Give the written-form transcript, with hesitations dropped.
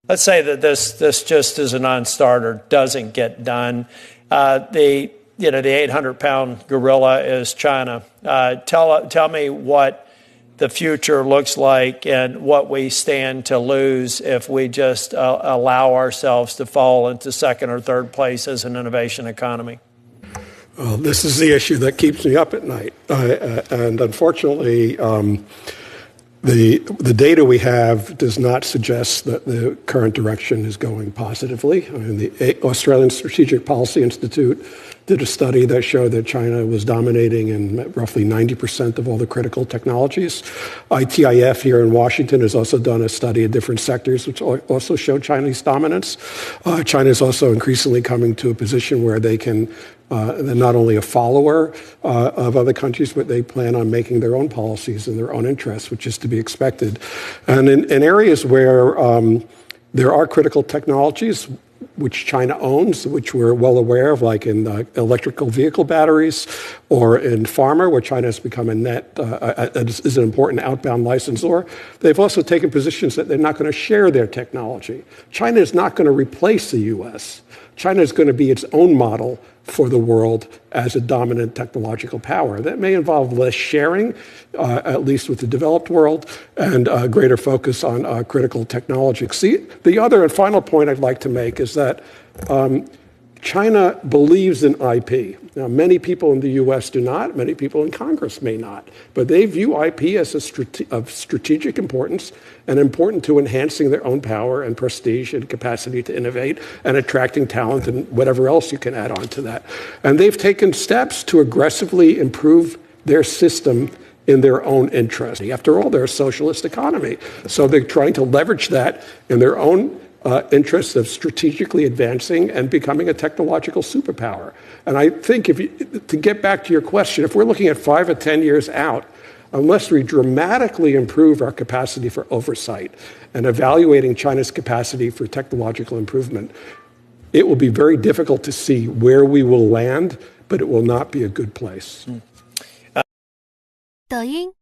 Let's say that this just as a non-starter doesn't get done. The 800-pound gorilla is China. Tell me what the future looks like and what we stand to lose if we just allow ourselves to fall into second or third place as an innovation economy. Well, this is the issue that keeps me up at night. And unfortunately, the data we have does not suggest that the current direction is going positively. I mean, the Australian Strategic Policy Institute did a study that showed that China was dominating in roughly 90% of all the critical technologies. ITIF here in Washington has also done a study of different sectors, which also show Chinese dominance. China is also increasingly coming to a position where they can they're not only a follower of other countries, but they plan on making their own policies in their own interests, which is to be expected. And in areas where there are critical technologies, which China owns, which we're well aware of, like in electrical vehicle batteries or in pharma, where China has become is an important outbound licensor. They've also taken positions that they're not going to share their technology. China is not going to replace the U.S. China is going to be its own model for the world as a dominant technological power. That may involve less sharing, at least with the developed world, and a greater focus on critical technology. See, the other and final point I'd like to make is that China believes in IP. Now, many people in the U.S. do not. Many people in Congress may not. But they view IP as of strategic importance and important to enhancing their own power and prestige and capacity to innovate and attracting talent and whatever else you can add on to that. And they've taken steps to aggressively improve their system in their own interest. After all, they're a socialist economy. So they're trying to leverage that in their own interests of strategically advancing and becoming a technological superpower. And I think to get back to your question, if we're looking at 5 or 10 years out, unless we dramatically improve our capacity for oversight and evaluating China's capacity for technological improvement, it will be very difficult to see where we will land, but it will not be a good place. 抖音、